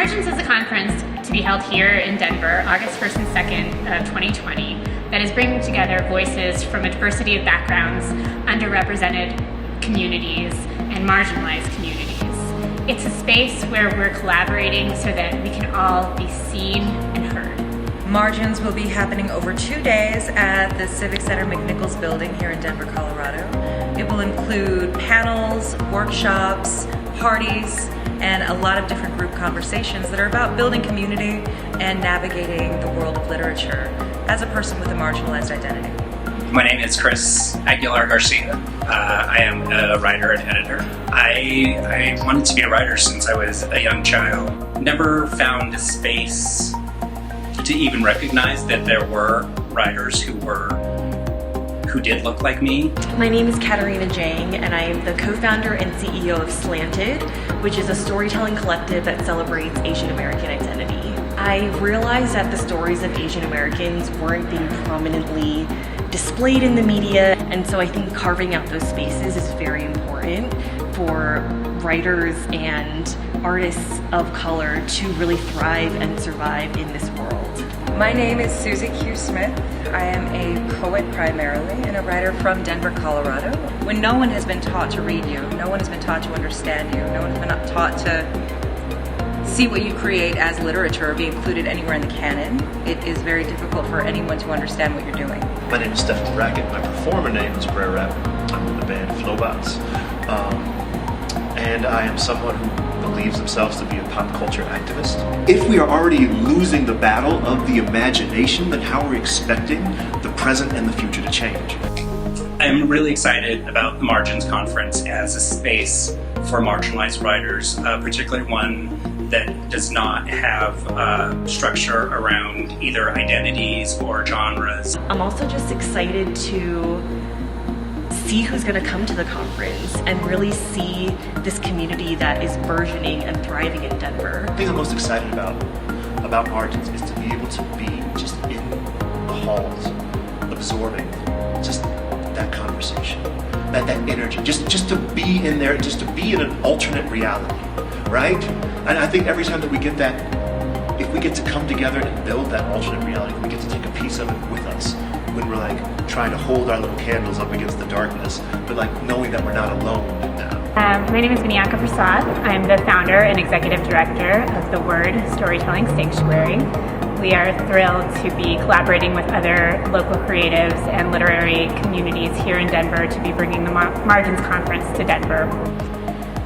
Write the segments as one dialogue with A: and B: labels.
A: Margins is a conference to be held here in Denver, August 1st and 2nd of 2020, that is bringing together voices from a diversity of backgrounds, underrepresented communities, and marginalized communities. It's a space where we're collaborating so that we can all be seen and heard.
B: Margins will be happening over 2 days at the Civic Center McNichols building here in Denver, Colorado. It will include panels, workshops, parties, and a lot of different group conversations that are about building community and navigating the world of literature as a person with a marginalized identity.
C: My name is Chris Aguilar Garcia. I am a writer and editor. I wanted to be a writer since I was a young child. Never found a space to even recognize that there were writers who did look like me.
D: My name is Katerina Jane, and I am the co-founder and CEO of Slanted, which is a storytelling collective that celebrates Asian American identity. I realized that the stories of Asian Americans weren't being prominently displayed in the media, and so I think carving out those spaces is very important for writers and artists of color to really thrive and survive in this world.
B: My name is Suzy Q Smith. I am a poet primarily and a writer from Denver, Colorado. When no one has been taught to read you, no one has been taught to understand you, no one has been taught to see what you create as literature or be included anywhere in the canon, it is very difficult for anyone to understand what you're doing.
E: My name is Stephen Brackett. My performer name is Brer Rabbit. I'm in the band Flowbots. And I am someone who believes themselves to be a pop culture activist.
F: If we are already losing the battle of the imagination, then how are we expecting the present and the future to change?
C: I'm really excited about the Margins Conference as a space for marginalized writers, particularly one that does not have structure around either identities or genres.
D: I'm also just excited to see who's going to come to the conference and really see this community that is burgeoning and thriving in Denver.
E: The thing I'm most excited about Margins is to be able to be just in the halls, absorbing just that conversation, that energy, just to be in there, just to be in an alternate reality, right? And I think every time that we get that, if we get to come together and build that alternate reality, we get to take a piece of it with us when we're like trying to hold our little candles up against the darkness, but like knowing that we're not alone now.
A: My name is Bianca Prasad. I'm the founder and executive director of the Word Storytelling Sanctuary. We are thrilled to be collaborating with other local creatives and literary communities here in Denver to be bringing the Margins Conference to Denver.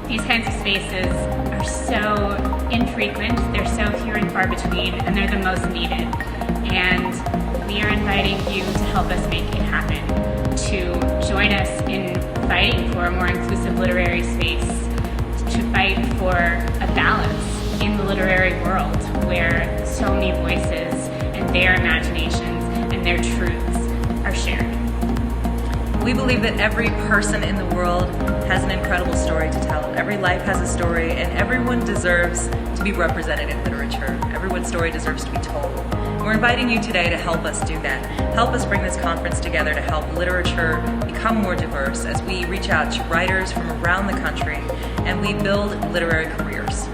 A: These kinds of spaces are so infrequent, they're so few and far between, and they're the most needed. And we are inviting you to help us make it happen, to join us in fighting for a more inclusive literary space, to fight for a balance in the literary world where so many voices and their imaginations and their truths are shared.
B: We believe that every person in the world has an incredible story to tell. Every life has a story, and everyone deserves to be represented in literature. Everyone's story deserves to be told. We're inviting you today to help us do that. Help us bring this conference together to help literature become more diverse as we reach out to writers from around the country and we build literary careers.